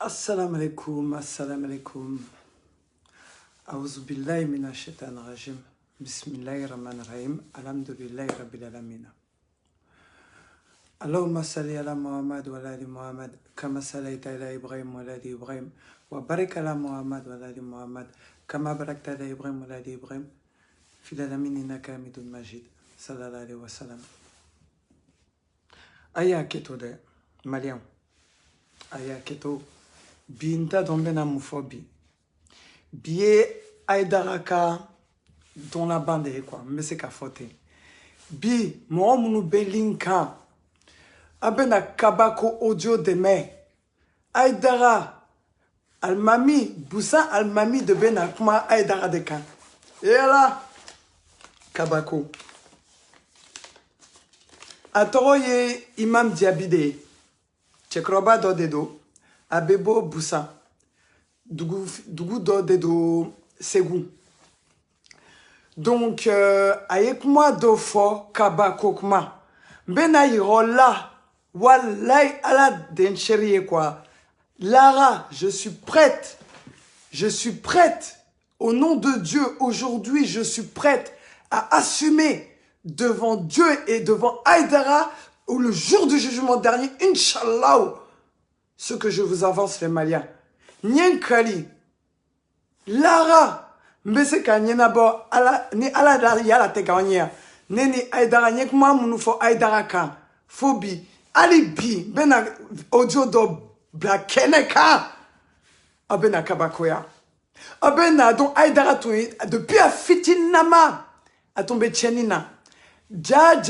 Assalamu alaikum, assalamu alaikum. A'udhu billahi minash shaitanir rajim. Bismillahir rahmanir rahim. Alhamdulillahi rabbil alamin. Allahumma salli ala Muhammad wa ala ali Muhammad kama sallaita ala Ibrahim wa ala ali Ibrahim wa barik ala Muhammad wa ala ali Muhammad kama barakta ala Ibrahim wa ala ali Ibrahim fil alamin innaka Hamidun Majid. Sallallahu alayhi wa sallam. Aya keto de Malian. Aya keto binta dombe na mufobi. Biye aidaraka dans la bande quoi, mais c'est qu'à faute. Bi mo munu belinka abena kabako audio demain. Aidara almami busa almami de bena kuma aidara de kan. Et là kabako. Atoroye imam diabide. Chekroba do dedo. Abebo busa. Dougou do dedo segou. Donc, avec moi do fo kabako kuma. Bena yirola. Wallahi ala dencherie quoi. Lara, je suis prête. Je suis prête. Au nom de Dieu, aujourd'hui, je suis prête à assumer devant Dieu et devant Aïdara, ou le jour du jugement dernier, Inch'Allah, ce que je vous avance les Maliens. Nyenkali, Lara, mbese ka nyenabo, ni ala dari yala tegawanya, neni Aïdara, nyekma munufo Aïdara ka, fobi, alibi, bena audio do blakeneka, abena kabakoya, abena don Aïdara toui, depuis a fitinama, a tombé tchenina. Ja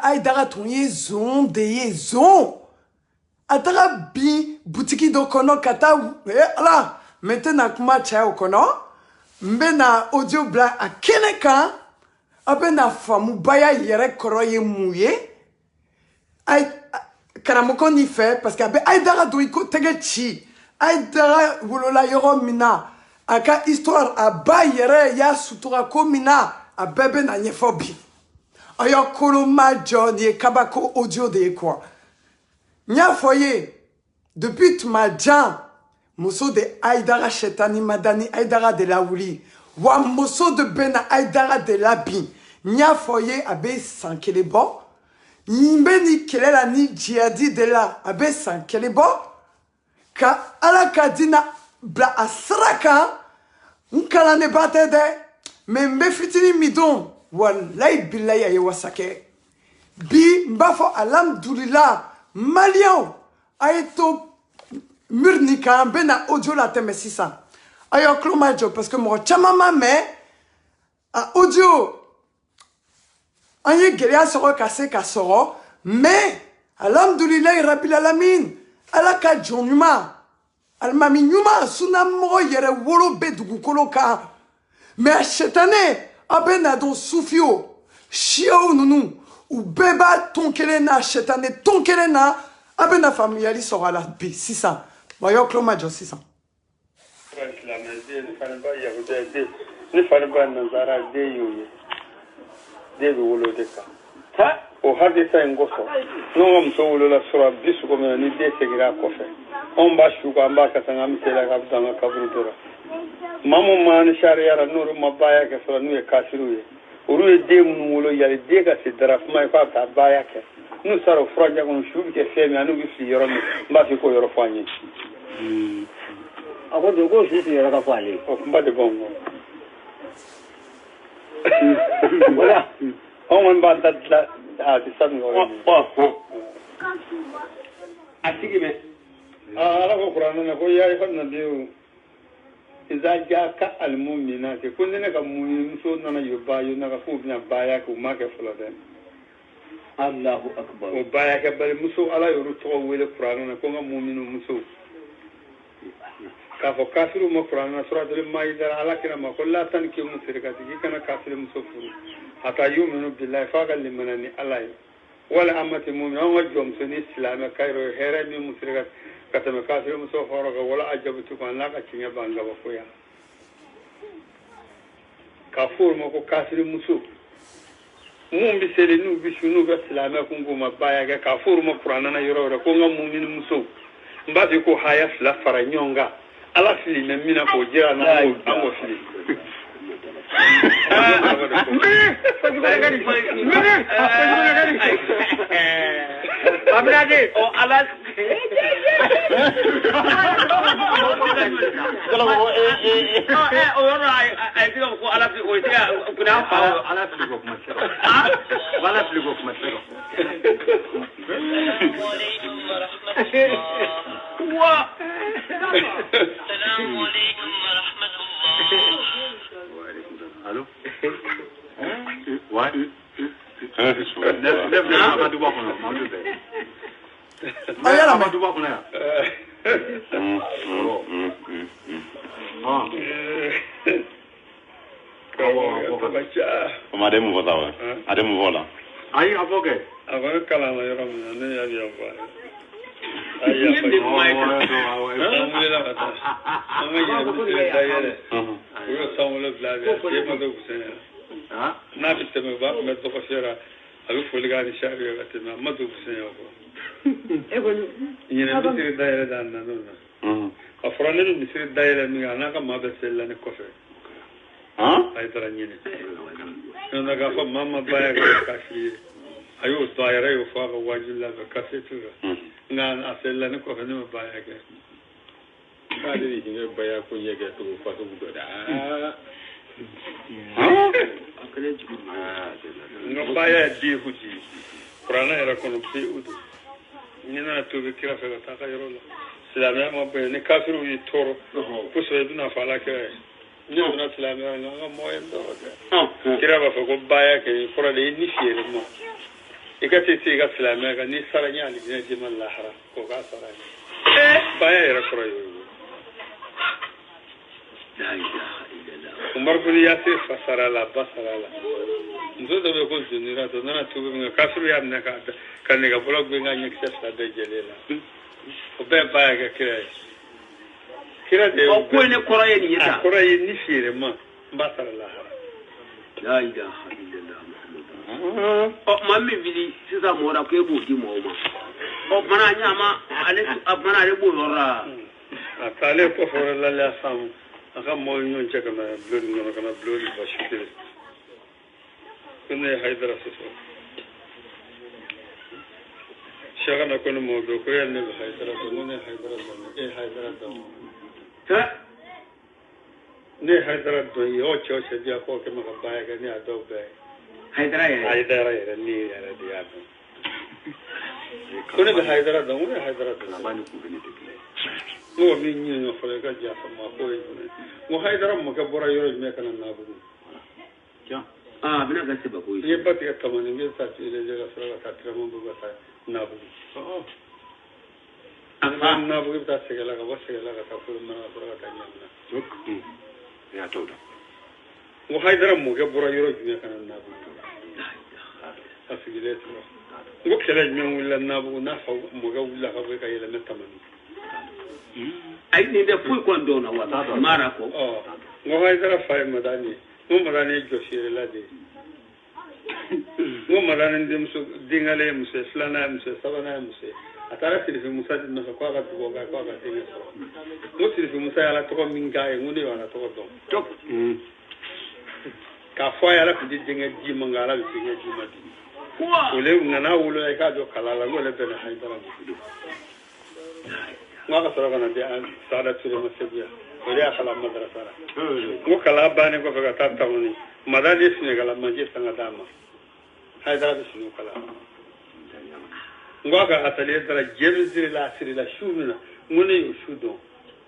Aïdara ton yezon de yezon. Atara bi boutiki do kono kata là maintenant kuma cha kono mbena audio bla a keneka abena famu baya yere koroye mouye ay karamoko ni fait parce que Aïdara do iko tegechi Aïdara wolola yoro mina aka histoire a bayere ya sutura ko mina a bebe na nyefobi. Ayo kolo majo ni kabako audio de quoi. Nya foye depuis tmadjan moso de Aïdara Shetani Madani Aïdara de la Wuli wa moso de Bena Aïdara de la Bi nya foye abe sankelebo mbeni kelela ni djihadi de la abe sankelebo ka ala kadina bla asraka nkala ne batede membe fitini midon wallahi billahi aye wasake bi mbafo alhamdulillah Malian ayeto murnika bena audio la teme sisa ayo klomajo parce que mo chamama me a audio anye gelia soro kase kasoro mais alhamdulillah rabbil alamin alaka jonuma almami nyuma suna mo yere wolo bedugu koloka mais chetane abena don soufio shio nunu ou beba tonkelena chetane tonkelena abena familiali sera la bi 600 voyons clomajo 600 ni farba nazara de yoye de wolo de ka ta o hade sa ngoso no ngam so wolo la sura bisu ko ni de segira ko fe on ba shu ko amba ka tanga mi tela ka danga kabru dora mamu man sharia nuru mabaya ka sura nu e kasiru ye uru e de mun wolo yale de ka se drafma ko ta baya ke nu saro franja ko shu ke fe mi anu bi fi yoro mi ba fi ko yoro fanye ako de ko si yoro ka fanye o mba de bongo voilà on va battre à des sables. asigi me ala ko qur'ana ko yayi fanna biyu iza jaka almu'mina ke kunna ka mu'min so nana yoba yo na ka fu bina baya ko ma ke fulade Allahu akbar o baya ke bari muso ala yoru to wele qur'ana ko nga mu'minu muso ka fo kafiru mo qur'ana suratul maida ala kina ma ko la tan ki musrikati kana kafiru muso furu ata yuminu billahi fagal limanani alay wala amati mu'min on jom suni islam kayro here mi musrikati katame kafiru muso foroga wala ajabtu ko la ka cinya banga ba ko ya kafur mo ko kafiru muso mum bi sele nu bi shunu ga islam ko ngoma baya ga kafur mo qur'ana na yoro ko ngam mu'min muso mbazi ko haya fila fara nyonga ala fili na mina ko jira na amo fili Abirade o ala I think ko ala fi o tia kuna pa ala fi ko kuma sero wala fi ko kuma sero wa assalamu alaykum wa rahmatullah allo what never Amadou Bakono Amadou be ayala Amadou Bakono ya Madame Vola. Madame Vola. Are you okay? I'm going to call on your ayo daira yo fa ga wajilla ga kasetura ngan asella ne ko fene ba ya ga ba de ni ba ya ko yega to fa to do da akale ji no ba ya di huji qur'ana era kono bi udu ni na to be kira fa ta ka yoro la silama ma be ne kafiru yi toro ko so duna fa la kira ni na silama nga mo endo kira ba fa ko ba ya ke qur'ana ni fiere mo ikati tiga silama ga ni saranya ni ne jimal lahara ko ga saranya baya era koroyo la ilaha illallah umar bin yasir fasara la basara la nzo do be ko zunira to na to be kafiru ya ne ka kan ne ga blog be nga nyek sa de jelela o be baya ga kira de o ko ne koroyo ni yita koroyo ni fire ma basara lahara la ilaha illallah o mammi bili sisa mora ko ebu di mo ma o mana nyama ale mana le bu lora akale ko fora la la sam aka mo nyon cheka na blori no kana blori ba shikire kunne haidara so shaga na kono mo do ko yel ne haidara ko ne haidara do haidara do ta ne haidara do yo cho che dia ko ke ma ba ya ga ne ado be haidara ya ni ya dia kone be haidara da mo haidara da ba ni ku ni te mo mi ni no fere ka ja fa ma ko ni mo haidara mo ka bora yoro me kana na bu ja bina ga se ba ko ye ba te ka mani me sa ti le ga fere ka tra mo bu ga sa na bu na bu ta se ga la ga se ga la ka fu ma na fere ka nya na juk ya to da mo haidara mo ka bora yoro me kana na bu asigile to ngo kele nyon wala na bu na fa mo ga wala ka be ka yele metamani ai ni de fu ko ndo na wala mara ko ngo haidara fa madani mo madani jo shire la de ngo madani ndem so dingale musse flana musse sabana musse atara siri fi musa din na ko ga to ga ko ga tinga so mo siri fi musa ala to ko minga e ngune wala to ko don tok ka fo ya la fi dinga ji mangala fi dinga ji madi ole ngana wulo e ka jo kala la ngole be na haidara ma ka soro kana dia sada tire ma sebia ole akala madrasa mo kala bane ko ga tata woni madani sine kala manje sanga dama haidara be sinu kala ngwa ka atale dara jemzire la sire la shubina ngone yo shudo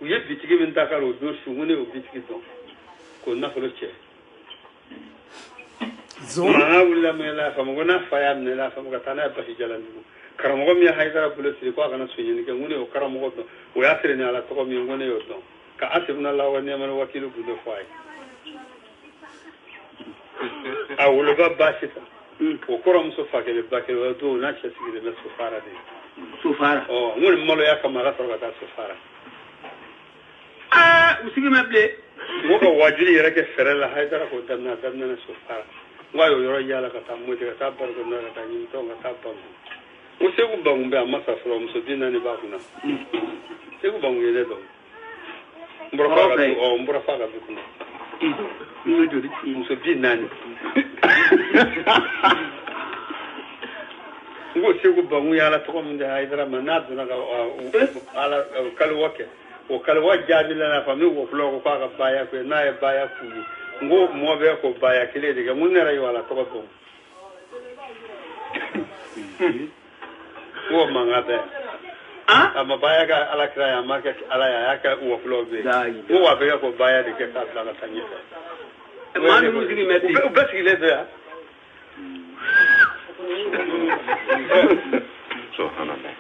uye bitigi min takaro do shu ngone yo bitigi don ko na folo che zona wala mela fa mo na fa ya ne la fa mo ka tana ba hijalan du karamo mi haidara bulesi ko kana sunyi ni ngone o karamo do o ya sire ne ala to mi ngone yo don ka asibna Allah wa ni'mal wakil bu do fay awlo ba bashita o korom so fa ke be bakere wa do na cha sigide na sufara de sufara ngone molo ya kama ga to ga sufara usigi meble mo ko wajiri yere ke fere la haidara ko danna na sufara ngayo yoro yala ka tammo de ka bar ko na ta ni to ga tabam Usegu bangumbe amasa from so dinani bakuna. Segu banguyele do. Mbura faga bikuna. So dinani. Ngo segu banguya ala to mun da haidara manadu na ala kalwake. O kalwa jamila na fami wo flo ko ka baya ko na e baya ku. Ngo mo be ko baya kile diga mun ne rayo ala to ko. Wo mangate ama baya ga ala kraya market ala ya ka wo flo be wo wa be ko baya de ke ka la tanye man mu digi metti o basi le do ya subhanallah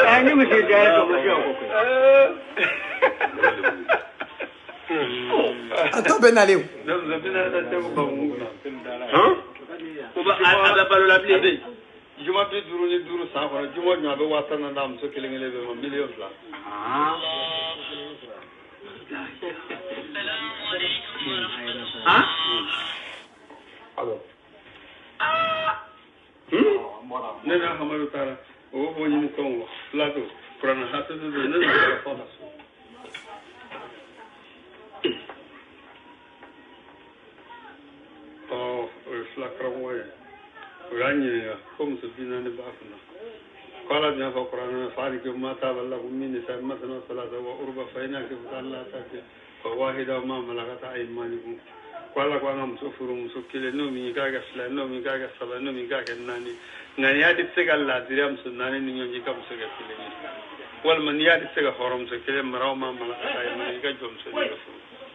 ani mu je ja ko mo ko ato benaleu ko ba ala balo la bli Juma bi duru ni duru sa ko juma nya be wata na ndam so kelengele be ma million la alo ne na hamaru tara o bo ni ko la do prana hatu do ne na ko fa oh la krawoye Ranya, come to dinner in the Bafana. College of Okran, Farik, Mata, Lagumin, Matana, Salata, Urba, Faina, Kala, or Wahida, Mamalagata, Imani. Kuala Guanam, Sofurum, so kill no me, Gaga, no me, Gaga, Salano, Gaga, Nani. Naniadi Segala, Diam, so Nani, you come to get killing. Well, Maniadi Sega Forum, so kill Maroma, Malaka, Maniga Jones.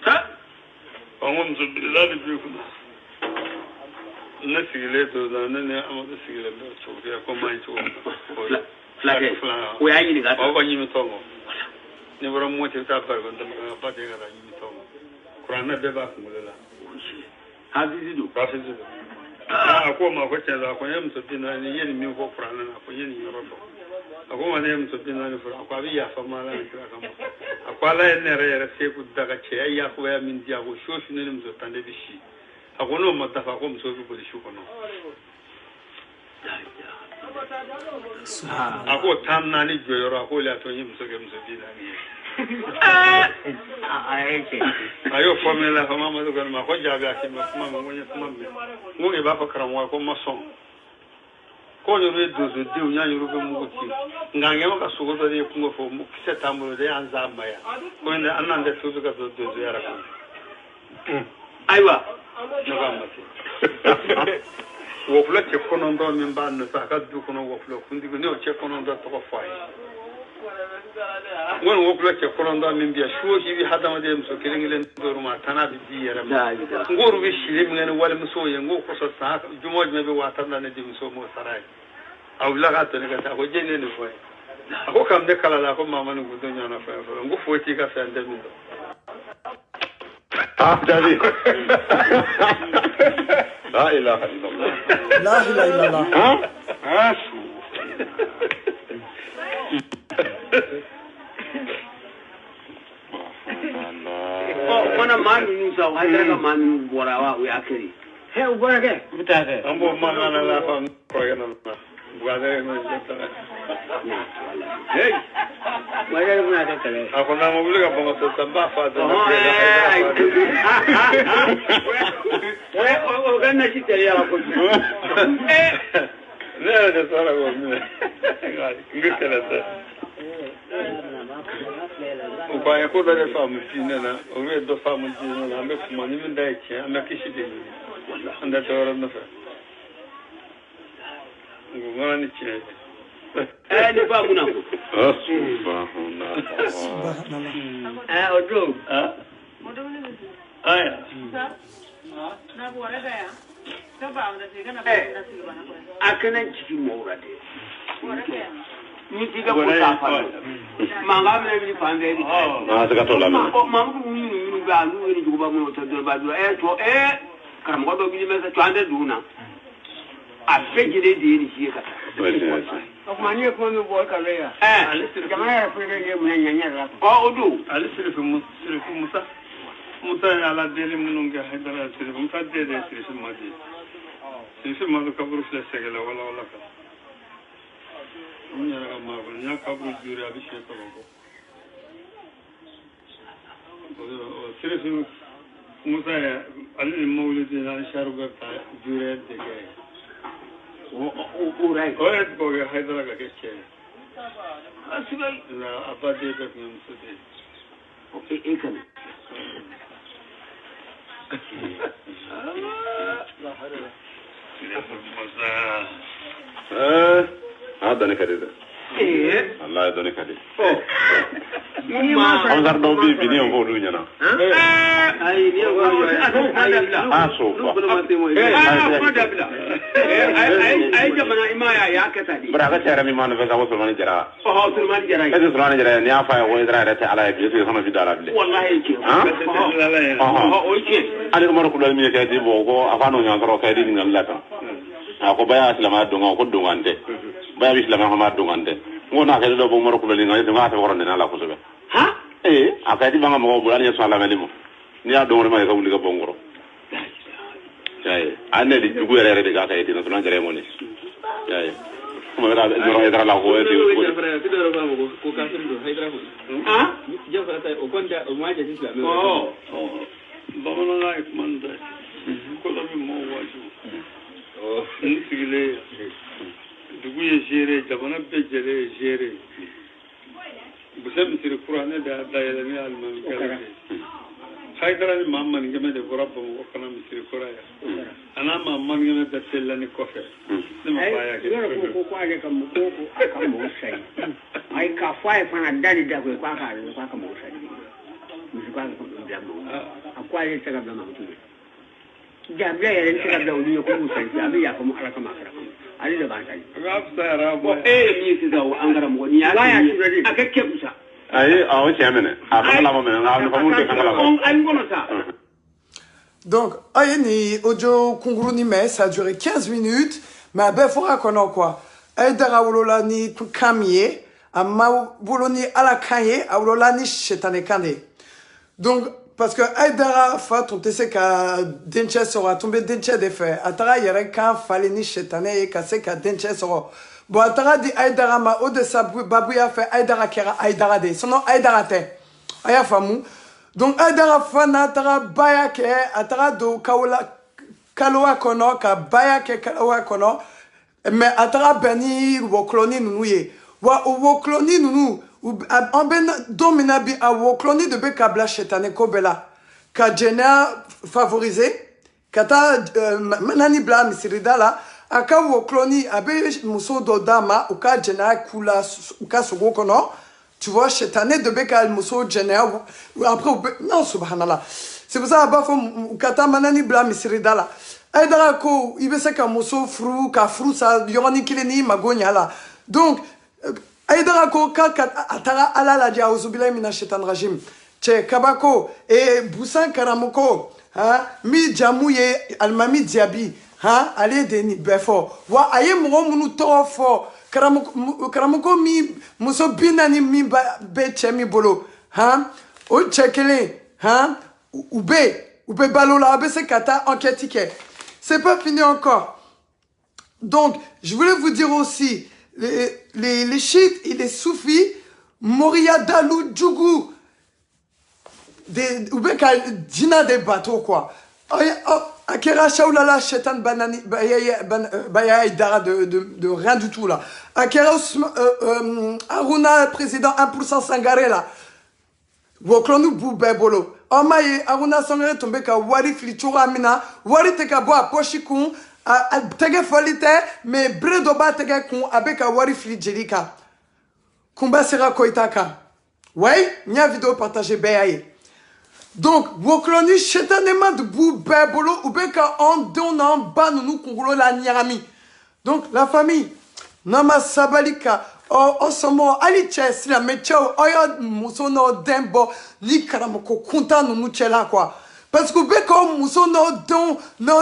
Huh? I want to be lovely beautiful. Na sigile to da na ne amado sigile do to ya ko mai to flage o ya yini ga o ba nyimi to mo ne boro mo te ta ba ko da ba te ga da nyimi to mo qur'an be ba ko la ha didu ko ma ko te da ko yem to dina ni yeni mi ko qur'an na ko yeni yoro do ko ma ne yem to dina ni fura ko abi ya fa ma la ni kra kam akwala ne re se ku daga che ya ko ya min dia ko shoshi ne mi to tande bi shi akono matafa ko mso ko di shukono ako tamna ni joyoro ako la to yim so ke mso bi na ni ayo formula fa mama do ma ko jabe akima kuma ngonya kuma me ngi ba fa karamwa ko mason ko yo re dozo di unya yo be mu ko ti ngange ma ka sugo do de kungo fo mu kise tamulo de anza maya ko ne anande suzo ka do dozo yara ko aywa wo flo che kono ndo min ban na ka du kono wo flo kundi ko ne che kono ndo to ko fay won wo flo che kono ndo min biya sho ji bi hadama de mso kiringile ndo ruma tana bi di yara ngor bi shile mi ngene wala mso ye ngo ko so sa jumo me be wata na ne di mso mo sarai aw la ga to ne ka ta ko jene ne fo ko kam de kala la ko mama ne gudo nyana fa fa ngo fo ti ka fa ande min do Daddy. La ilaha illallah. La ilaha illallah. Huh? Mana manu ni sa wa daga manu borawa we akiri he ubora ke bitake ambo mana na la fa ko yana na buade no jeta hey maya muna ka kale akona mo buliga bongo to tamba fa do o ganna ci tere ya ko ne de sala go mi ngitela ta o ba ko da fa mu tinena o re do fa mu tinena me kuma ni min dai ce amma kishi de anda to na fa ngona ni ce ni ba muna ko subhanallah odo aya na bore ga ya to ba wanda sai kana ba da su ba na ko akanan cikin maurade bore ga ni tiga ko ta fa manga me bi fa ngai Ah, se gato la ma ko ni ba lu ni ko ba mo to do ba do to karam ko do bi me sa to ande duna a fejire de ni shi ka kuma ni ko mi bo ka le ya jama ya ko ne mu nyanya ra odu ali sirifu musa musa ala dele mununga haidara sirifu musa dele sirifu madi sirifu madu kaburu fle segala wala ka doni kadi de Allah doni kadi on gar do bi ni on ko lu nyana ay ni ko aso ay jamana imaya ya katadi bara ga tara mi man fa ko man jara Sulman jara e Sulman jara ni afa wo idra rete ala bi so sama fi dara bi wallahi ki ali umar ko dal mi kay di bo ko afa no nyang ro kay di ngal lata ako baya islama donga ko dongante baya islama ma dongante ngona kay do bo umar ko dal ngal de ma fa woronde na la ko sobe ha akati banga mo bulani ya swala melimo ni ya dongore ma ka wuli ka bongoro ane di dugu yɛrɛ de ka kɛ ten tɔn jɛrɛ mo ni kuma bɛ taa yɔrɔ yɛrɛ la ko de ko ka sɔrɔ do haydara ko jafara ta o konta o ma jati islam bamanankan ye kuma nin ta ko dɔ bɛ mɔgɔw waaju n sigilen dugu ye géré jamana bɛɛ jɛlen ye géré busa misiri kura ne da dayɛlɛ ne alimami kɛlɛ haydara ni maa maninkɛmɛ de bɔra bamakɔ kana misiri kura yan a n'a maa maninkɛmɛ bɛɛ selila ni kɔfɛ ne ma fa y'a kɛ ko ale ka mɔgɔ sayi ayi k'a fɔ a ye fana dali da ko k'a k'a lajɛ k'a ka mɔgɔ sayi misi k'a ka bila mɔgɔ a ko ale tɛ se ka bila mɔgɔ tugun jaabiya yɛrɛ tɛ se ka bila olu ye ko musa a bɛ yafa mu ala kama kɛra kɔnɔ ale de b'an sayi a ka fisa yɛrɛ a bɔ e ye min sisan o an karamɔgɔ nin y'a kɛ a kɛ kɛ kusa ayi awo cɛ minɛ a ka la ma minɛ nka famu tɛ kan la ma ayi kɔnɔ sa. Donc, ayeni audio kunguru ni mais ça a duré 15 minutes, mais à befora kono quoi. Aidara wolola ni kamie, a ma woloni ala kanye, a wolola ni shetane kane. Donc, parce que Aidara fa ton tese ka denche sera tombé denche de fait. Atara yere kan fallait ni shetane et kase ka denche sera. Bon, Atara dit Aidara ma ode sa babouya fait Aidara kera Aidara de. Son nom Aidara te. Aya famu. Donc Aidara fana Atara baya ke Atara do kaola kaloa kono ka baya ke kaloa kono. Mais Atara beni wokloni nunuye. Wa wokloni nunu. En ben domina bi a wokloni de be kabla shetane kobela. Ka jena favorisé. Kata manani bla misirida la. Aka wokloni abe muso do dama uka jena kula uka sogo kono. Tu vois, chetane de beka muso jena après non subhanallah. C'est pour ça abafo kata manani bla misirida la. Aidara ko ibese ka muso fru ka fru sa yoroni kileni magonya la. Donc Aidara ko ka atara ala la dia uzubilay mina shetan rajim. Che kabako e busan karamoko hein mi jamouye almami diabi hein allez deni befo wa aye mo munu tofo karamoko mi muso binani mi be chemi bolo hein o chekele hein ube balola be se kata enquête. C'est pas fini encore. Donc je voulais vous dire aussi les chiites et les soufis Moria Dalou Djougou ou bien dina des bateaux quoi. Akera Shaoulala Shetan Banani Baya Aidara de rien du tout là. Akera Aruna président 1% Sangaré là. Woklonu Boubé Bolo. Omaye Aruna Sangaré tombé ka Wari Flichura Mina. Wari teka boa Pochikun. Tege folite mais bredoba tege kun abeka Wari Flijelika. Kumba sera koitaka. Ouais, nya vidéo partagée beyaye. Donc, wokloni chetanement de boubé bolo ubeka en donnant banounou kongolo la nyarami. Donc, la famille, nama sabalika, osomo aliche sila mechao oyo musono dembo li karamoko kunta nunu chela quoi. Parce que ubeka musono don no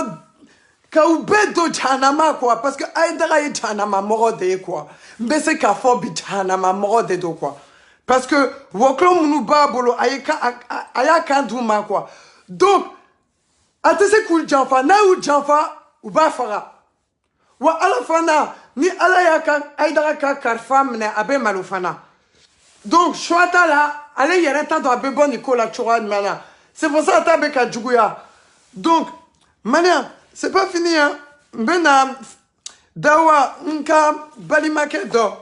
ka ubedo janama quoi. Parce que Aidara yi janama morode quoi. Mbese ka fobi janama morode do quoi. Parce que woklo munu babolo ayaka duma quoi. Donc atese kul janfa na u janfa u ba fara. Wa ala fana ni ala ya ka aidara ka karfa mne abe malufana. Donc choata là, allez y reta do abe bon Nicolas choa mana. C'est pour ça tabe ka djuguya. Donc mania, c'est pas fini hein. Bena dawa nka balimake do.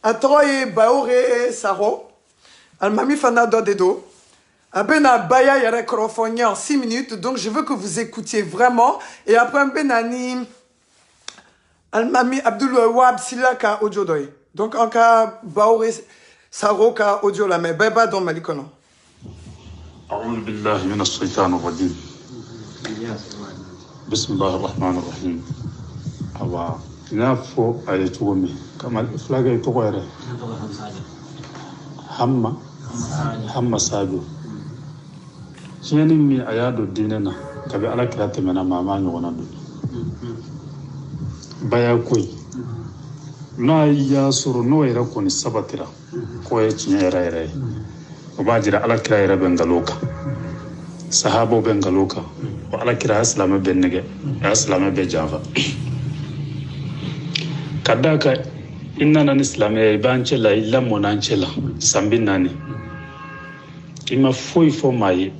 Atroye baore saro. Almami fana do dedo. Abena baya yare krofonya en 6 minutes. Donc je veux que vous écoutiez vraiment. Et après benani Almami Abdul Wahab Silaka audio doy. Donc en cas baore saro ka audio la mais beba don malikono. أعوذ بالله من الشيطان الرجيم بسم الله الرحمن الرحيم أوا نافو على تومي كما الإفلاق يتغير hamma sajo sheni mi ayado dinena kabe ala kirate mena mama nyona do baya koy na ya suru no era ko ni sabatira ko e chinyera ere obajira ala kira ere bengaloka sahabo bengaloka wa ala kira islama bennege islama be java kadaka inna nan islam e banchela illa monanchela sambinani ima foi fo mai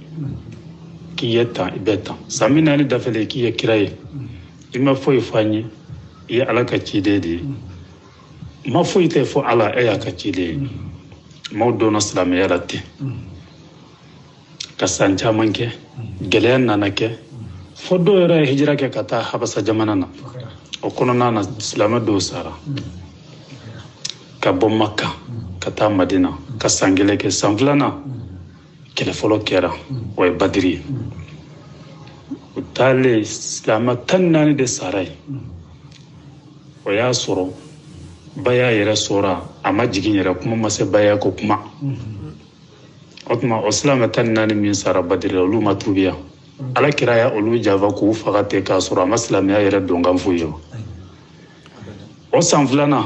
ki yeta ibeta sambinani dafele ki yakiraye ima foi fanyi ya alaka chidede ma foi te fo ala e ya kachide mawdo no islam ya ratte kasanja manke gelen nanake fodo era hijra ke kata habasa jamanana o kono nana islam do sara ka bɔ Makka ka taa Madina ka san kelen kɛ san filanan kɛlɛ fɔlɔ kɛra o ye Badiri o taalen silamɛ 14 de sara ye o y'a sɔrɔ baya yɛrɛ sɔra a ma jigin yɛrɛ kuma ma se baya ko kuma o tuma o silamɛ 14 min sara Badiri olu ma tuubiya ala kira ya olu jafa k'u faga ten k'a sɔrɔ a ma silamɛya yɛrɛ donkan foyi ye o san filanan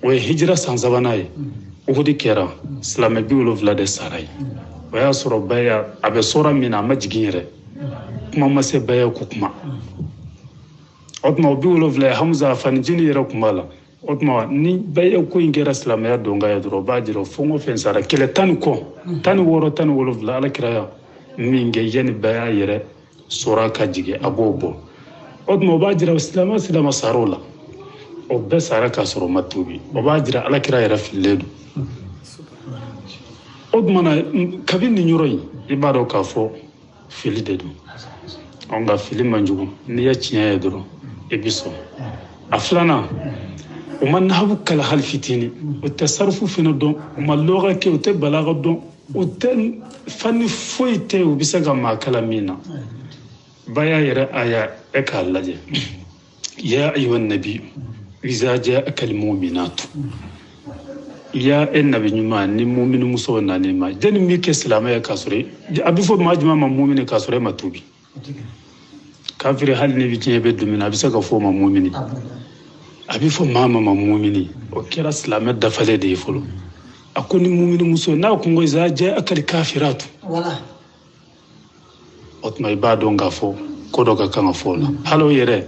o ye hijira san sabanan ye Uhudi kɛra silamɛ 70 de sara ye o y'a sɔrɔ baya a bɛ sɔra min na a ma jigin yɛrɛ kuma ma se baya ko kuma o tuma o 70 ye Hamza fani jini yɛrɛ kun b'a la o tuma ni baya ko in kɛra silamɛya donkan ye dɔrɔn o b'a jira fɛn o fɛn sara kɛlɛ 10 kɔ 16 17 ala kiraya min kɛ yanni baya yɛrɛ sɔra ka jigin a b'o bɔ o tuma o b'a jira silamɛ sara o la o bɛɛ sara ka sɔrɔ ma tuubi o b'a jira ala kira yɛrɛ fililen don o tumana kabi nin yɔrɔ in i b'a dɔn k'a fɔ fili de don nka fili man jugu n'i ye tiɲɛ ye dɔrɔn i bi sɔn a filanan o ma nahabu kala hali fitini o tɛ sarifu fana dɔn o ma lɔgɔ kɛ o tɛ balaga dɔn o tɛ fani foyi tɛ o bɛ se ka maa kala min na baya yɛrɛ aya e k'a lajɛ ya ayyuhan nabi iza ja'aka al-mu'minatu ya annabi nyuma ni mu'minu muso na ne ma jeni mi ke silamaya kasure abi fo ma juma ma mu'mini kasure ma tubi kafiri hal ne bi je be dumina abi saka fo ma mu'mini abi fo mama ma mu'mini o kira silamaya da fale de folo akoni mu'minu muso na ko ngo iza ja'aka al-kafiratu wala otma ibado ngafo kodo ka kan fo la halo yere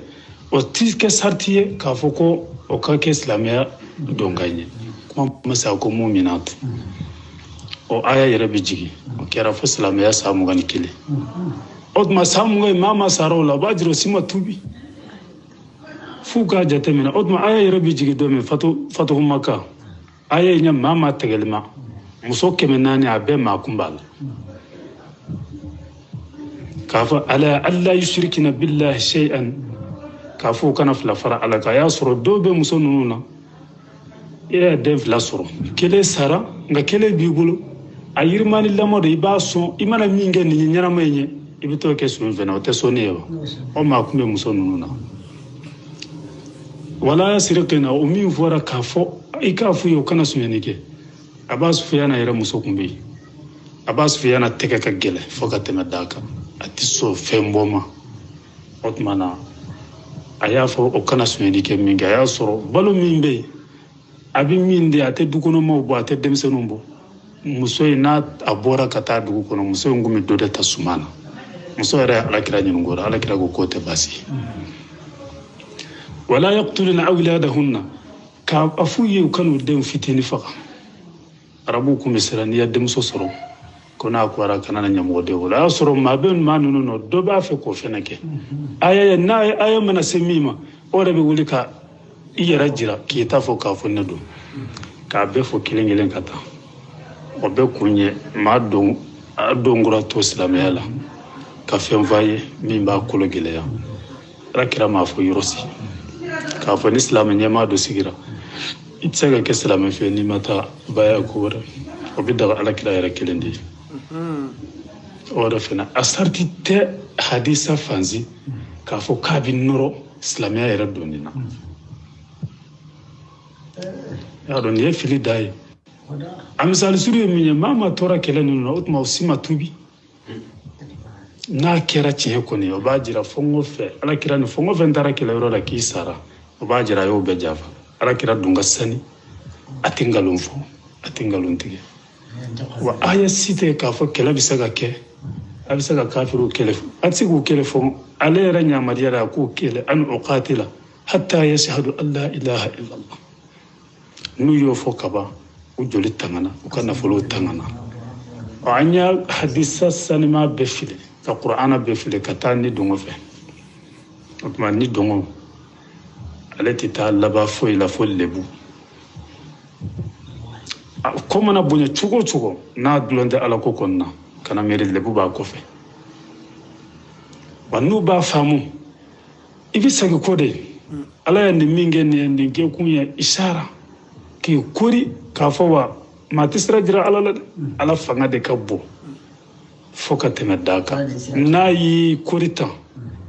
o tiske sartiye ka fɔ ko o ka kɛ silamɛya dɔnkan ye kuma masa ko mu'minatu o aya yɛrɛ bɛ jigin o kɛra fo silamɛya san 21 o tuma san 20 maa ma sara o la o b'a jira o si ma tuubi f'u k'a jateminɛ o tuma aya yɛrɛ bɛ jigin don min fatuhu Maka aya in ɲɛ maa ma tɛgɛli ma muso 400 a bɛɛ maa kun b'a la k'a fɔ ala yushrikina billahi shay'an k'a fɔ kana fila fara ala ka y'a sɔrɔ dɔw bɛ muso ninnu na e y'a den 2 sɔrɔ kelen sara nka kelen b'i bolo a yirimani lamɔ de i b'a sɔn i mana min kɛ nin ye ɲɛnama in ye i bɛ t'o kɛ sun fɛnɛ o tɛ sɔn ne ye wa o maa kun bɛ muso ninnu na wala sirikina o min fɔra k'a fɔ i k'a fɔ ye o kana suɲɛni kɛ a b'a Sufiyana yɛrɛ muso kun bɛ yen a b'a Sufiyana tɛgɛ ka gɛlɛn fo ka tɛmɛ d'a kan a tɛ sɔn fɛn bɔ ma o tuma na a y'a fɔ o kana suɲɛni kɛ min kɛ a y'a sɔrɔ balo min bɛ yen a bɛ min de a tɛ dukɔnɔmaw bɔ a tɛ denmisɛnninw bɔ muso in n'a a bɔra ka taa dugu kɔnɔ muso in kun bɛ dɔ de ta suma na muso yɛrɛ ye alakira ɲininka alakira ko k'o tɛ baasi wala yaqtuluna awladahunna ka afuye kanu den fitini faqa arabu kum sirani yadem so soro kona ko ara kanana nyamo de wala soro ma ben manunu no do ba fe ko fenake aya na aya mana semima ora be wulika iyara jira ki ta fo ka fo nedo ka be fo kilengelen kata o be kunye ma don adongura to islamela ka fen vaye min ba kolo geleya rakira ma fo yorosi ka fo islam nyama do sigira itsaga ke islam fe ni mata baya ko wara o be daga alakira yara kelendi ora fena asarti te hadisa fanzi ka fo kabin noro islamia yara donina ya don ye fili dai amisal suru mi mama tora kelenu no utma usima tubi na kera chihe koni obajira fongo fe ala kira ni fongo fe ndara kila yoro la kisara obajira yo bejava ala kira dunga sani atingalumfo atingaluntige wa aya site ka fo kela bisaga ke abisaga kafiru kele atigu kele fo ale ranya mariya ku kele an uqatila hatta yashhadu an la ilaha illa allah nuyo fo kaba ujoli tangana ukana folo tangana anya hadisa sanima befile ka qur'ana befile katani dongo fe otma ni dongo alati ta laba fo ila fo lebu ko mana bunya chugo na dulonde ala ko konna kana meri lebu ba ko fe wanu ba famu ibi sagi kode ala ya ni minge ni ndinge kunya ishara ki kuri ka fawa matisra jira ala fanga de kabbo foka teme daka nayi kurita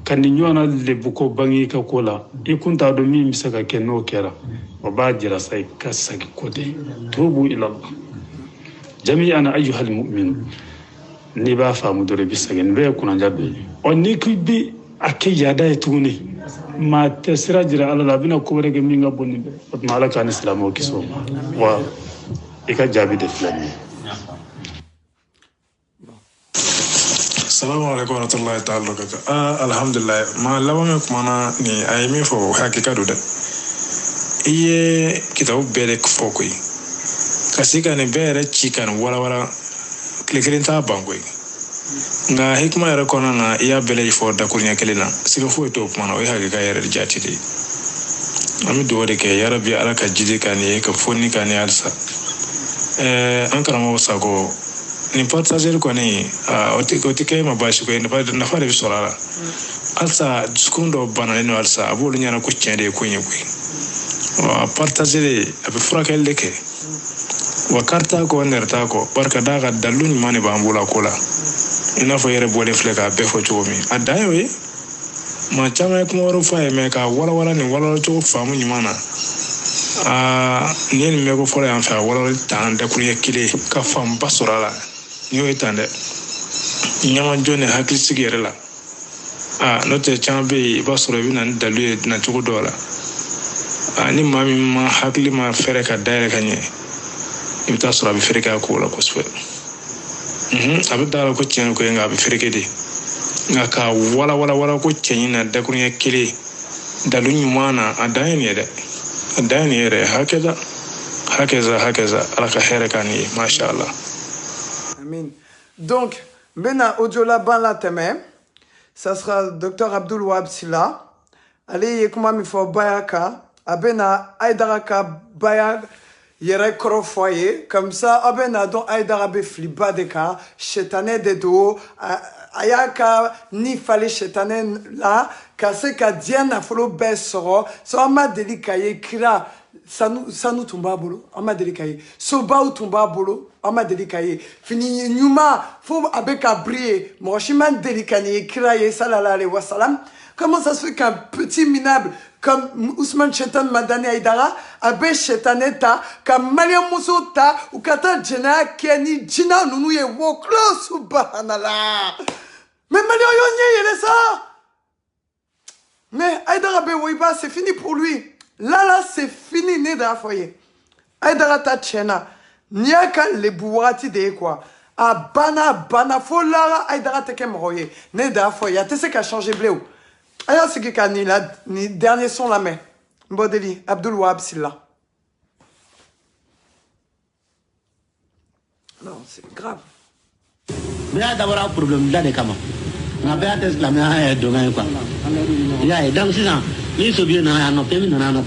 kan nyona lebu ko bangi ka kola ikunta do mi misaka kenno kera وباجر ساي كسك كودي توبوا الى الله جميعا ايها المؤمنون نبا فامدور بيسغن بيكون جابي اونيكي بي اكي يادا توني ما تسراجر على لابنا كورغ ميغا بوني مالا كان اسلام وكسو و ايكا جابي دفلاني السلام عليكم ورحمه الله تعالى وبركاته الحمد لله ما لوامكم انا ني ايمي فو حقيقه دوده iye kitabu bere fokoi kasika ne bere chikan wala klekelen ta bangoi nga hikma yara kona na iya bele fo da kurnya kelena sika fo to mana o haga ga yara jati de ami do de ke yara bi ala ka jide kan ye ka fonni kan ya alsa an karamo sago ni partager ko ni o tike ma bashi ko na fare bisola alsa skundo banale no alsa abulu nyana ko tiende ko nyugui partager abe furakel leke wa karta ko nerta ko barka daga dalun mani bambula kola ina fo yere bole fleka be fo chomi adayo e ma chama ko woro fa e me ka wala ni wala to famu nyimana ni me ko fora en fa wala tan de kuriye kile ka fam basorala ni o etande nyama jone hakli sigere la note chambe basoro bi nan dalu na chugo dola ani mami ma hakli ma fere ka daire kanye ibta sura bi fere ka ko la ko sfe abdala ko cien ko nga bi fere ke de nga ka wala ko cien na da kunya kile dalu nyumana adani yere hakaza alaka khair kani masha Allah amin. Donc bena audio la ban la teme ça sera docteur Abdul Wahab Silla allez comment mi fo bayaka abena aidaraka baya yere krofoye comme ça abena don aidarabe fliba de ka chetane de do ayaka ni fallait chetane là kase ka diana folo besoro so ma delikaye kira sanu tumba bolo ama delikaye so ba tumba bolo ama delikaye fini nyuma fo abeka briller mochiman delikani kira ye sallallahu alayhi wa sallam. Comment ça se fait qu'un petit minable comme Ousmane Chetan Madani Aïdara, Abe Chetaneta, comme Malia Moussota, ou Kata Djena, Kenny, Djina, Nounouye, Woklo, Subhanallah. Mais Malia Yonye, il est ça. Mais Aïdara Beweiba, c'est fini pour lui. Là, c'est fini, né d'un foyer. Aïdara Tachena, Niaka les Bouarati de quoi. Bana, Folara, Aïdara Tekem Roye, né d'un foyer. Tu sais qu'à changer bléou. Aya c'est que ni dernier son la main. Mbodeli Abdul Wahab Silla. Non, c'est grave. Mais il y a d'abord un problème là de Kama. On a bien testé la main de Gaïa quoi. Il y a donc c'est ça. Les soviets n'ont pas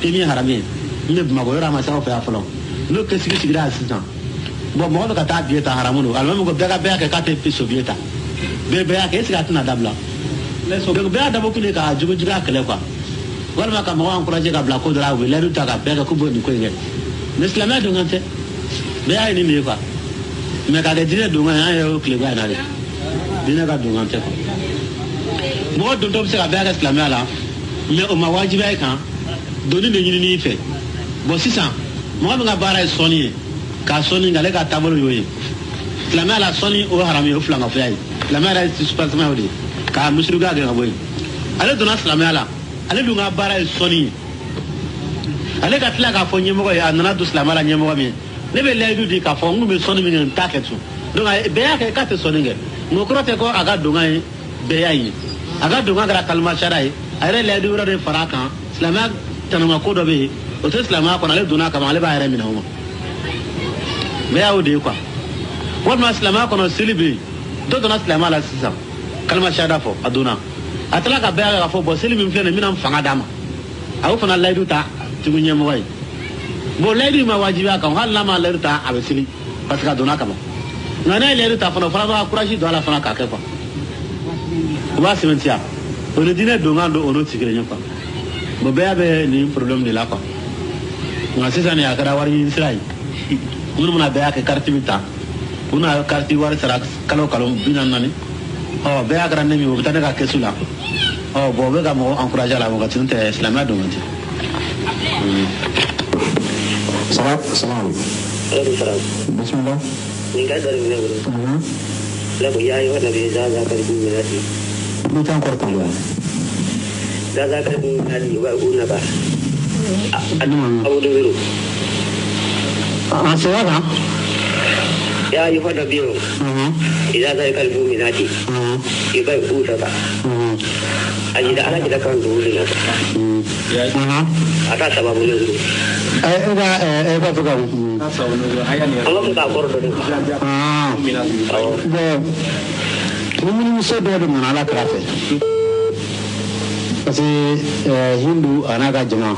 mis haramé. Ne m'avoir ramassé au faire follow. Le que c'est grave c'est ça. Bon moi le kata bien ta haramuno. Alors même que bien que kata puis soviéta. Bébé à qu'est-ce que tu n'as d'abla. Les soviets bien d'abord que les gars je veux dire que les quoi. Voilà comme on encourage la blaco de la ou la lutte à bien que coupe du coin. Mais c'est la main de Gante. Bien il est quoi. Mais quand les dîners de Gante au club à aller. Dîner à Gante quoi. Moi de top c'est la bien que la main là. Mais on m'a wajibé quand donner des ni fait. Bon c'est ça. Moi on a barré Sony. Ka Sony ngale ka tabolo yoyi. La main la Sony au harami au flanc affaire. La main est super odi. Ka musruga ga boy. Ale dona la main là. Ale dunga barré Sony. Ale ka tla ka fonye mo ya nana dus la mala nyemo mi. Ne be lay du di ka fongu me Sony mi ngin taketu. Donc be ya ka te Sony ngel. Mo krote ko aga dunga be ya yi. Aga dunga gara kalma sharai. Ale lay du de faraka. Islama tanama ko do be. O te Islama ko ale duna ka ale ba yare mi na mo. Mais à où quoi? What must la marque on a célébré? D'autres on a la la sisa. Kalma shada fo aduna. Atala ka baya ka fo bo célébré mi fene mi na mfanga dama. Awu fana laidu ta tigunye mo wai. Bo laidu ma wajiba ka hal la ma laidu ta abe sili parce que aduna kama. Ngana laidu ta fana fana courage do ala fana ka ke quoi. Wa sementia. On le dîner do ngando ono tigre nyoka. Bo baya be ni problème de la quoi. Ngasi sani akara wari Israël. Nous avons des cartes vita. On a carte war sarak kalo binanani. Oh be agra nemi o bitane ka kesula. Oh bo be ga mo encourager la mo gatinte islamia do nti. Salam. Bismillah. Ninga dari ne bro. La ko yayi wala be za ka di minati. Ni tan ko tan. Za ka di minati wa una ba. Abu do biro. C'est vrai, ya yi fada biyo idan zai kalbu minati ki bai huta ba aji da ana gida kan dole na ata sababu ne ba fuka Allah ka kordo ne mun so do mun ala krafe parce que hindu anaga jama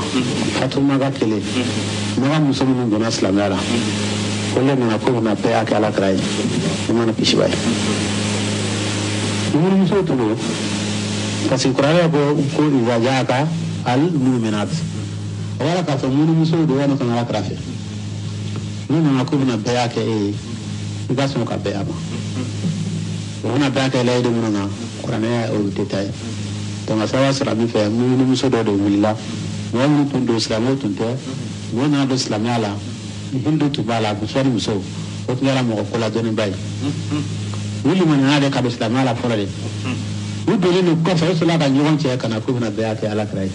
fatuma ga kele maga musulmi dona islamiyala kolle na ko na pe aka ala krai mana pisbai mun muso to parce que qur'ana ko iza jaaka al mu'minat wala ka fa mun muso do wana kana ala krafe mun na ko na pe aka ga so ka pe ama wana pe aka la ido mun na qur'ana o detail to ma sawa sura bi fa mun muso do willa wani tun do islamo tun te wona do islamiyala hindu tubala buswari muso o tnyala mo ko la doni bay wili man na de ka islamiyala fola de u do le ko fa so la ka nyon che kana ko na be ake ala krai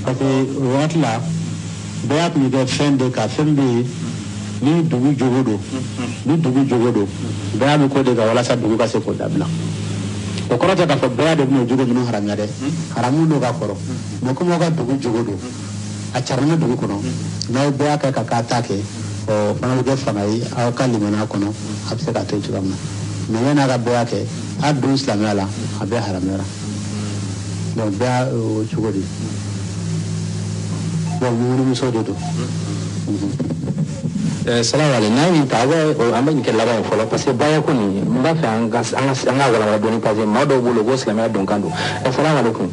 parce que watla be ake ni de fende ka fembe ni dugu jogodo be ake ko de ga wala sa dugu ka se ko dabla o korata ka fa be ake no jogo no haranga de haramu do ka koro mo ko mo ga dugu jogodo a charna dugu kono na be aka ka kata ke o fana be fana yi aw kalimana kono abse ka to chugamna me yana ga be ake adu islamala abe haramera do be o chugodi do mu mu so do salamu alaikum na yin tawa o amma ni kella ba folo parce que baya ko ni mba fa anga wala doni parce que ma do bolo go islamala don kando assalamu alaikum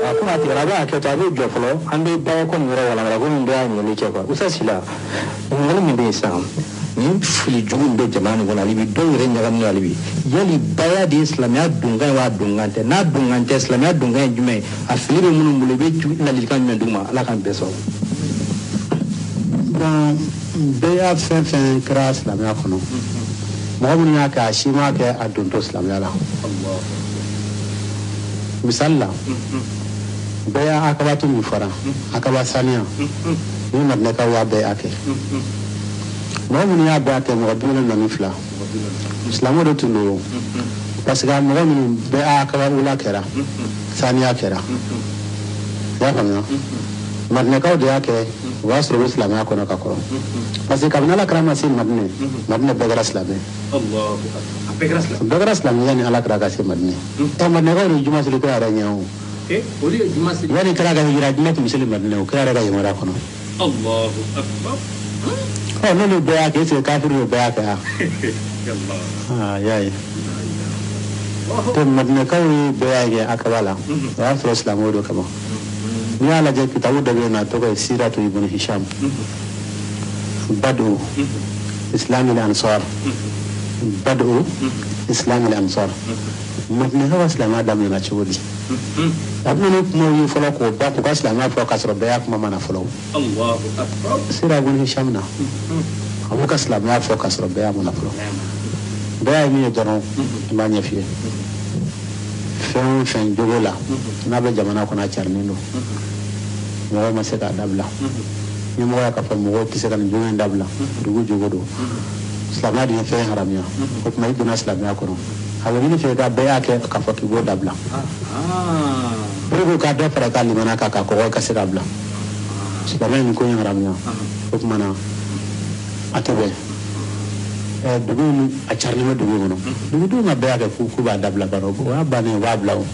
akuma ti raba ke ta be joflo ande baya ko ni wala ko mbe ani le ke ko usasila ngol mi be sam ni fuli jugun be jamani wala libi do yere nyagam no libi yali baya di islamia dunga wa dungante na dungante islamia dunga jume afiri mun mule be ju na likan men duma ala kan beso dan baya fen kra islamia kono mo mun ya ka shima ke adunto islamia la Allah misalla baya akabatu mi fara akaba sania ni madne ka wa be ake no mun ya ba ke mo dole na mifla islamu do tuno parce que mɔgɔ minnu bɛɛ a kababula kɛra saniya kɛra i y'a faamuya madinɛkaw de y'a kɛ o b'a sɔrɔ u bɛ silamɛya kɔnɔ ka kɔrɔ parce que kabini ala kira ma se madinɛ bɛɛ kɛra silamɛ bɛɛ kɛra silamɛ yanni ala kira ka se madinɛ madinɛkaw de juma seli kira yɛrɛ ɲɛ o yanni kira ka hijira diinɛ tun bɛ seli madinɛ o kira yɛrɛ ka yamaruya kɔnɔ n'olu bɛɛ y'a kɛ est-ce que kafiri de bɛɛ y'a kɛ y'a ye madinɛkaw ye bɛɛ y'a kɛ akaba la o y'a sɔrɔ silamɛw de kama n'i y'a lajɛ kitabu dɔ bɛ yen nɔ a tɔgɔ ye siratu ibn hisham badu islam al-ansar badu islam al-ansar madinɛkaw ka silamɛya daminɛna cogo di a bɛna ni kumaw ye fɔlɔ k'o ba k'u ka silamɛya fɔ k'a sɔrɔ bɛɛ y'a kuma mana fɔlɔ sira ibn hisham na a b'u ka silamɛya fɔ k'a sɔrɔ bɛɛ y'a mana fɔlɔ bɛɛ ye min ye dɔrɔn n b'a ɲɛ f'i ye fɛn o fɛn jogo la n'a bɛ jamana kɔnɔ a carinen don mɔgɔw ma se k'a dabila ɲɛmɔgɔ y'a k'a fɔ mɔgɔw tɛ se ka nin jogo in dabila dugu jogo don silamɛya de ye fɛn haramiya o tuma i donna silamɛya kɔnɔ a bɛ ɲini fɛ ka bɛɛ y'a kɛ k'a fɔ k'i b'o dabila pour que ka dɔ fara i ka limaniya kan ka kɔgɔ i ka se k'a bila silamɛya nin ko in haramiya o tuma na a tɛ bɛn dugu a carinen bɛ dugu kɔnɔ dugudenw ka bɛɛ y'a kɛ k'u b'a dabila bari o y'a bannen o b'a bila o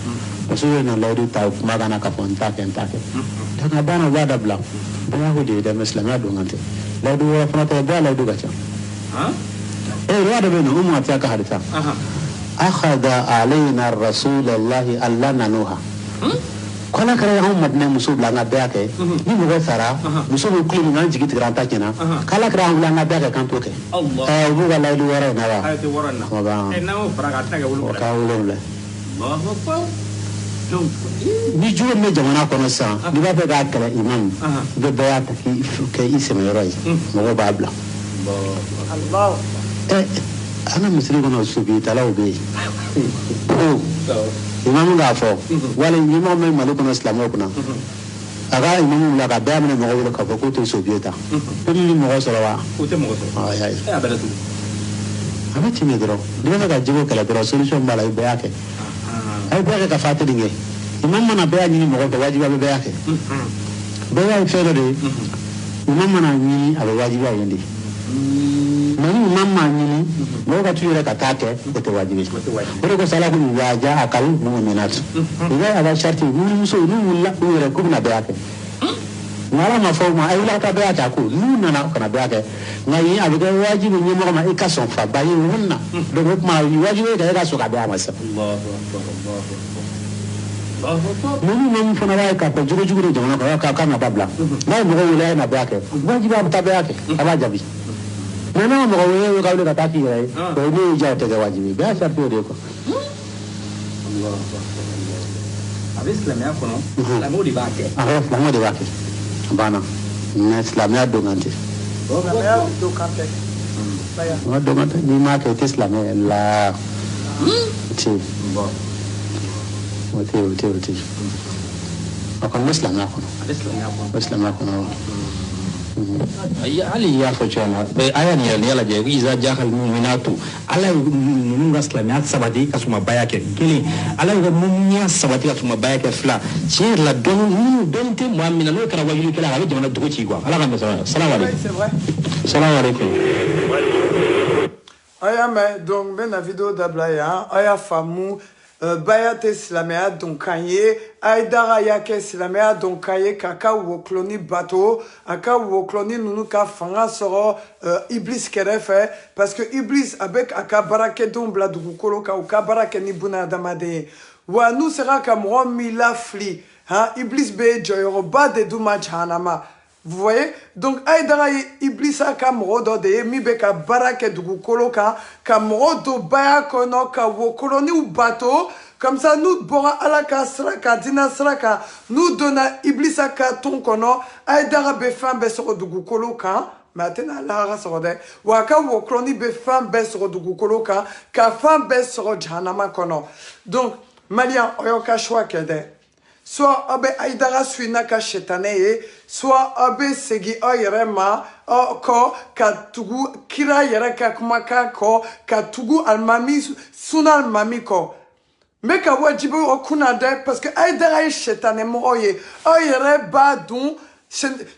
muso bɛ na layidu ta kuma kana k'a fɔ n t'a kɛ donc a banna o b'a dabila bɛɛ y'a ko de ye dɛ mais silamɛya don kan tɛ layidu wɛrɛ fana tɛ bɛɛ layidu ka ca ruwa dɔ bɛ yen nɔ Umu Atiya ka hadisa akhada alayna rasulallahi alla nanuha kɔla kɛra anw madinɛ muso bila an ka bɛɛ kɛ ni mɔgɔ sara muso bɛ kulo min an jigi tigɛra an ta tiɲɛna k'ala kɛra an wuli an ka bɛɛ kɛ kan t'o kɛ u b'u ka layidu wɛrɛ in na wa o k'a wolonwula ni jugu bɛ jamana kɔnɔ sisan n'i b'a fɛ k'a kɛlɛ imamu i bɛ bɛɛ y'a ta kɛ i sɛmɛyɔrɔ ye mɔgɔw b'a bila an ka misiri kɔnɔ sobitalaw bɛ yen imamu k'a fɔ wali ɲɛmɔgɔ bɛ mali kɔnɔ silamɛw kunna a ka imamu bila ka bɛɛ minɛ mɔgɔ bolo k'a fɔ k'o tɛ sobiye ta ko ni mɔgɔ sɔrɔ wa o tɛ mɔgɔ sɔrɔ a bɛ tiɲɛ dɔrɔn n'i bɛ fɛ ka jogo kɛlɛ dɔrɔn solution b'a la i bɛɛ y'a kɛ a ye bɛɛ kɛ ka fati nin kɛ imamu mana bɛɛ y'a ɲini mɔgɔ fɛ wajibi a bɛ bɛɛ y'a kɛ bɛɛ y'a ye fɛn dɔ de ye imamu mana ɲini a bɛ wajibi a ye de mais ni imamu m'a ɲini mɔgɔ ka t'u yɛrɛ ka taa kɛ o tɛ wajibi o de ko sala ko waja a kali mu'minat i bɛ a ka sariti ni muso n'u wulila u yɛrɛ k'u bɛna bɛɛ y'a kɛ nka ala ma fɔ o ma a wulila ka bɛɛ y'a kɛ a ko n'u nana kana bɛɛ y'a kɛ nka yen a bɛ kɛ wajibi ɲɛmɔgɔ ma i ka sɔn fa ba ye mun na donc o tuma wajibi ye ka e ka sɔn ka bɛɛ a ma sa mais ni maa min fana b'a ye k'a fɔ jogo jugu de jamana kɔnɔ k'a kan ka dabila n'a ye mɔgɔ wele a ye na bɛɛ y'a kɛ wajibi a bɛ taa bɛɛ y'a kɛ a b'a jaabi mais n'a mɔgɔ wele ka wuli ka taa k'i yɛrɛ ye o ye ne y'i diya o tɛ kɛ wajibi bɛɛ y'a sariti o de ye quoi. a bɛ silamɛya kɔnɔ silamɛw de b'a kɛ. awɔ silamɛw de b'a kɛ a banna mais silamɛya don kan tɛ. silamɛya don kan tɛ. o don kan tɛ n'i m'a kɛ i tɛ silamɛ ye la o tɛ yen o tɛ yen a kɔni bɛ silamɛya kɔnɔ o bɛ silamɛya kɔnɔ. hali y'a fɔ cogoya min na a y'a nin yɛrɛ n'i y'a lajɛ iza jahal mu'minatu ala ye ninnu ka silamɛya sabati ka sɔn baya kɛ kelen ala ye mu'miniya sabati ka sɔn baya kɛ fila tiɲɛ yɛrɛ la dɔnni tɛ maa min na n'o kɛra wajibi kɛla a bɛ jamana dugu ci quoi ala ka mɛsɛrɛ salamu aleykum. a y'a mɛn donc n bɛ na video dabila yan a y'a faamu baya tɛ silamɛya don kan ye Aïdara y'a kɛ silamɛya don kan ye k'a ka wokuloni bato a ka wokuloni ninnu ka fanga sɔrɔ Iblis kɛrɛfɛ parce que Iblis a bɛ a ka baarakɛdenw bila dugukolo kan u ka baara kɛ ni bunahadamaden ye wa n'u sera ka mɔgɔ min lafili Iblis bɛ jɔyɔrɔba de d'u ma jahanama. Vous voyez? Donc, Aïdara ye Iblisa ka mɔgɔ dɔ de ye min bɛ ka baara kɛ dugukolo kan ka mɔgɔ don baya kɔnɔ ka wokoloniw bato comme ça n'u bɔra Ala ka sira kan diinɛ sira kan n'u donna Iblisa ka tɔn kɔnɔ Aïdara bɛ fɛn bɛɛ sɔrɔ dugukolo kan mais a tɛna lahara sɔrɔ dɛ wa a ka wokoloni bɛ fɛn bɛɛ sɔrɔ dugukolo kan ka fɛn bɛɛ sɔrɔ jahanama kɔnɔ donc maliyɛn o y'aw ka choix kɛ dɛ soit abe aidara suina ka shetane soit abe segi oyerema ko katugu kira yere ka kumaka ko katugu almami suna almami ko meka wajibu okuna de parce que aidara shetane mo oyere ba dun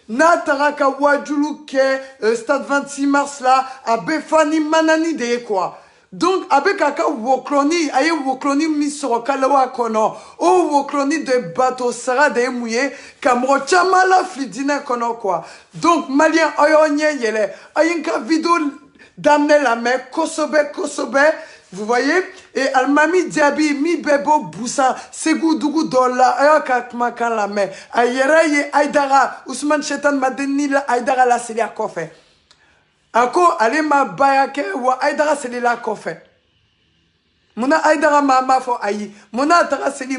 natara ka wajulu ke stade 26 mars là abe fani manani de quoi. Donc, avec kaka wokloni, aye wokloni misoro kalawa kono, o wokloni de bateau sara de mouye, kamro chamala flidina kono quoi. Donc, malien oyo nye yele, ayinka vidéo d'amener la mer, kosobe, vous voyez, et almami diabi, mi bebo boussa, segou dougou dola, ayo kakma la mer, ayera ye aidara, Ousmane Chetan Madeni la aidara la selia kofe. Ako alema bayake wa aidara seli la kofe. Muna aidara mama fo ayi. Muna atara seli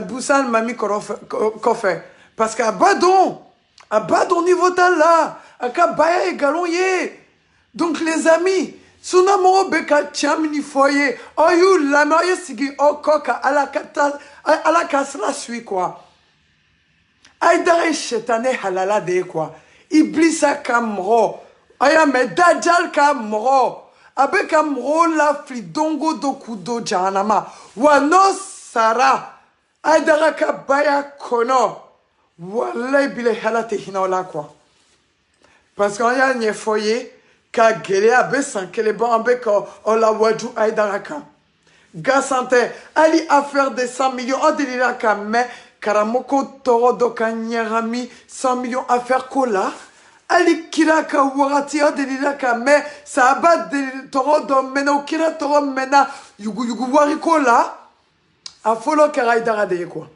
bousan mami kofe. Parce que abadon niveau là. Aka baya egalon ye. Donc les amis, suna mo beka chamini foye. Oyu la moye sigi okoka ala kasla sui quoi. Aidara shetane halala de quoi. Iblisa kamro. Aya me dajal ka moro abe ka moro la flidongo do kudo janama wano sara aidara ka baya kono wallahi bile halate hinola quoi parce qu'on y a nye foyer ka gele abe sankele bon abe ko ola waju aidara ka gasante ali affaire de 100 millions odelila ka me karamoko toro do ka nyarami 100 millions affaire kola Ali kira ka warati adelila ka me sabat de toro do mena kira toro mena yugu wari kola afolo karaidara de quoi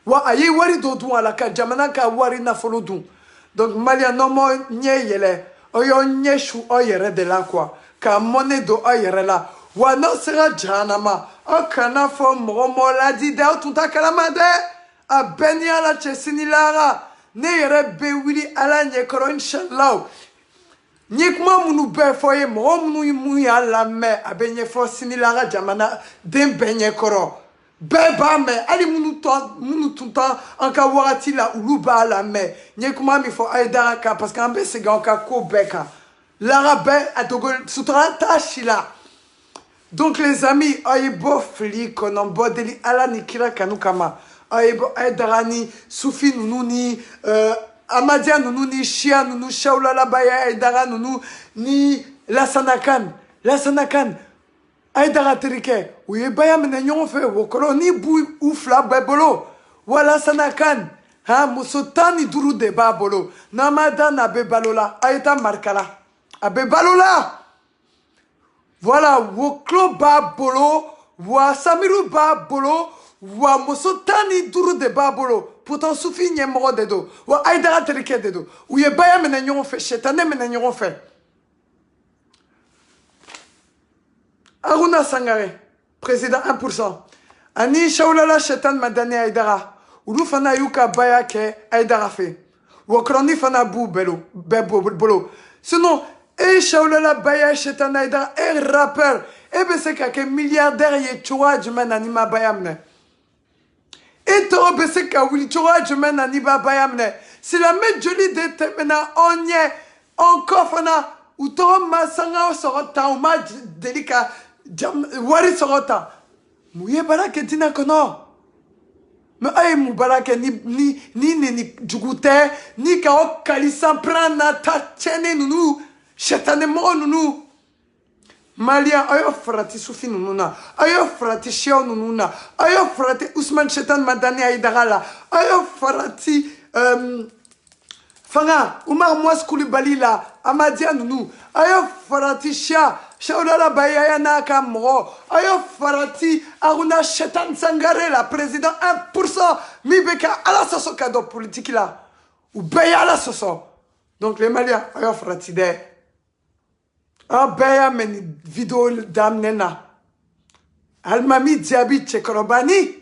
wa ayi wari do dun ala ka jamana ka wari na folo dun donc malia no mo nye yele oyo nye shu oyere de la quoi ka monnaie do oyere la wa no sera janama o kana fo mo la di da tout ta kalamade a benya la chesini lara ne yɛrɛ bɛ wili ala ɲɛkɔrɔ inshallah ɲɛ kuma minnu bɛɛ fɔ ye mɔgɔ minnu y'a lamɛn a bɛ ɲɛfɔ sini la an ka jamana den bɛɛ ɲɛkɔrɔ bɛɛ b'a mɛn hali minnu tun tɛ an ka wagati la olu b'a lamɛn ɲɛ kuma min fɔ Aidara kan parce que an bɛ segin an ka ko bɛɛ kan lara bɛɛ a dogo sutura t'a si la donc les amis a ye bɔ fili kɔnɔ bɔ deli ala ni kira kanu kama. Aidara ni Soufi nunu ni Amadia nunu ni Shia nunu Shaulala Baya Aidara nunu ni Lassanakan Aidara terike uye baya menenyon fe wokoro ni bou oufla bebolo wala Lassanakan ha musotani duru de babolo namada na bebalola aita markala abebalola voilà woklo babolo wa Samiru babolo wa musotani duru de babolo pourtant Soufi nyemoro de do wa Aidara terike de do uye baya menenyon fe shetane menenyon fe Aruna Sangare président 1% ani Shaulala Shetan Madani Aidara ulu fana yuka baya ke Aidara fe wakroni fana bu bolo sinon Shaulala baya Shetan Aidara rappeur bese ke milliardaire ye choua jumen anima bayamne toro bese ka wili choua jumen anima bayamne c'est la même jolie de temena onye encore fana utoro masanga sorota uma delika wari sorota muye barake tina kono me ay mu barake ni jugute ni ka o kalisa prana ta chene nunu shetane mo nunu Malia ayo frati Soufi nununa ayo frati Shia nununa ayo frati Ousmane Chetan Madani Aidara la ayo frati Fanga Oumar Mouas Koulibaly la Amadia nunu ayo frati Shaulala Baya Naka Moro ayo frati Aruna Shetan Sangare la président 1% mi beka ala soso kado politique la ou Baya ala soso donc les Maliens ayo frati de Baya meni vidéo damnena almami diabi chekorobani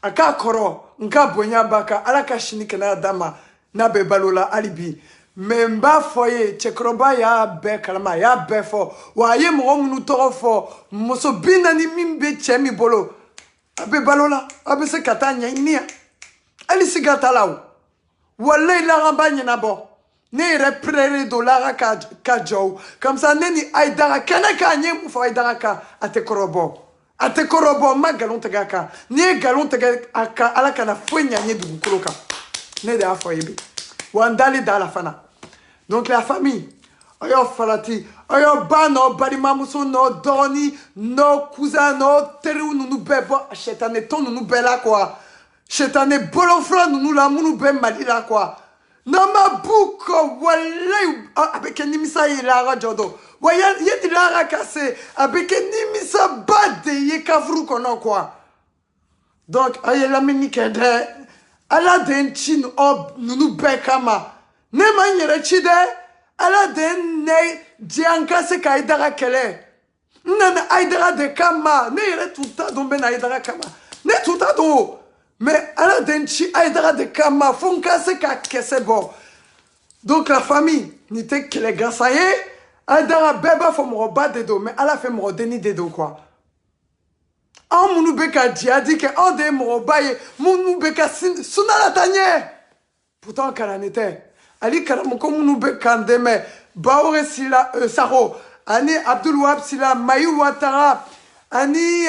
aka koro nka bonya baka alaka shinika na dama na be balola alibi memba foye chekoroba ya be kalama ya be fo wa ye mo munu toro fo moso binani mimbe chemi bolo abe balola abe se katanya inia ali sigata lawo wala ila rambanye na bo ne reprere dolara ka jow comme ça neni aidara kana ka nyem fo aidara ka ate korobo ma galon tegaka ne galon tegaka ala kana fonya nye du koloka ne da fo yebe wandali da la fana donc la famille ayo falati ayo bano bari mamuso no doni no cousin no teru nous bebo chetane ton nous bela quoi chetane bolofra nous la munu be malila quoi non ma bouko wala avec nimisa ila jodo waya yeti la cassé avec nimisa bade ye kavru kono quoi donc aye la minikede ala den chin ob nous be kama ne manyere chide ala den ne dianka se kaidara kele nana aidara de kama ne yere tuta dombe na aidara kama ne tuta do mais ala den chi aidara de kama fonka se ka kese bo donc la famille n'était que les gars ça y est aidara beba fo mo ba de do mais ala fait mo deni de do quoi en munu beka diadi que en de mo ba ye munu beka sunala tanye pourtant kala n'était Ali Karamoko Mounoube Kandeme, Baore Sila Saro, Ani Abdul Wahab Sila, Mayou Ouattara, Ani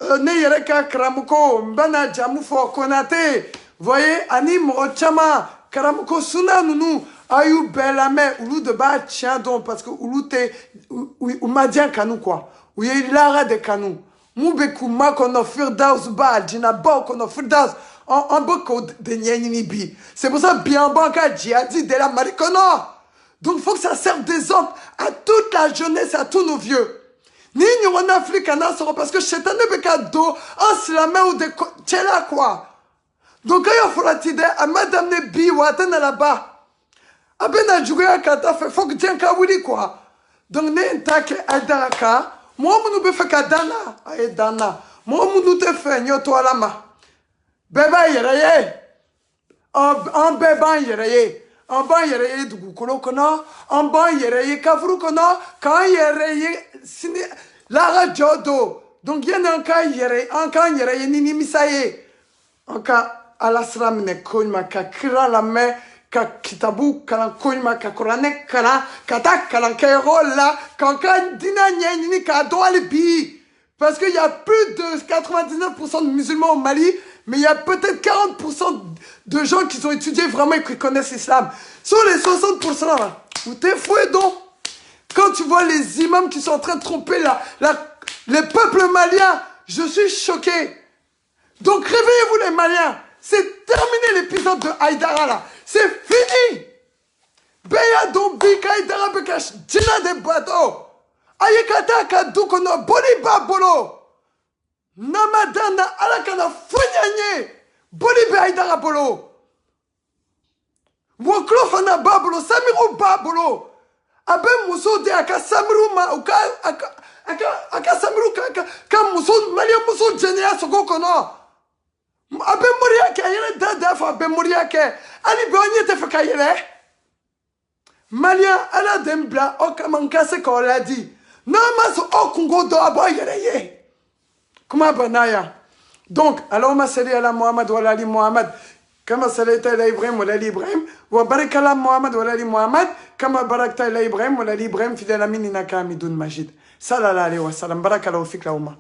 Neyereka Karamoko, Mbana Djamoufo Konate, voyez, Ani Morochama, Karamoko Suna Nounou, Ayou Belame, Oulou de Ba Tchadon, parce que Oulou te, ou Madian Kanou quoi, ou y'a Lara de Kanou, Moubekou Makono Firdaus Ba, Djinaba Kono Firdaus, en beaucoup de Nyanibi. C'est pour ça bien banca djihadi de la maricono. Donc il faut que ça serve d'exemple à toute la jeunesse, à tous nos vieux. Ni nous en Afrique, parce que c'est unébécado, en slamé ou de tchela quoi. Donc il faut la tide à madame Nebi ou à Tana là-bas. A ben à jouer à Kata, faut que tiens Kawili quoi. Donc n'est pas que Adaraka, moi on nous fait Kadana, Aedana, moi on nous te fait Nyoto Alama. Beba yereye en beba yereye en ban yereye du kolokona en ban yereye kafru kona kan yereye sini la rajodo donc yen en kan yereye nini misaye en ka alasram ne koima ka kira la me ka kitabu kalan koima ka korane kala kata kalan kairola kan dina nini ka doali bi parce qu'il y a plus de 99% de musulmans au Mali. Mais il y a peut-être 40% de gens qui ont étudié vraiment et qui connaissent l'islam. Sur les 60% là, où t'es foué donc. Quand tu vois les imams qui sont en train de tromper les peuples maliens, je suis choqué. Donc réveillez-vous les Maliens. C'est terminé l'épisode de Haïdara là. C'est fini. Beya dombi Haïdara bekash djina de bateau. Ayekata kadukono boliba bolo. Namadana alakana funyanye bolibe aidara bolo woklo fana babolo samiru babolo abe muso de aka samiru ma aka samiru ka muso malia muso jenia soko kono abe moria ke yele dada fa abe moria ke ali be onye te fa kayele malia ala dembla o kamanka se ko la di na maso o kungo do aboyere ye. Comment banaya? Donc, Allahumma salli ala Muhammad wa ala ali Muhammad. Kama sallaita ala Ibrahim wa ala ali Ibrahim. Wa barik ala Muhammad wa ala ali Muhammad. Kama barakta ala Ibrahim wa ala ali Ibrahim. Fidel amin inaka hamidun majid. Sallallahu alayhi wa sallam. Barak ala wa fik la umma.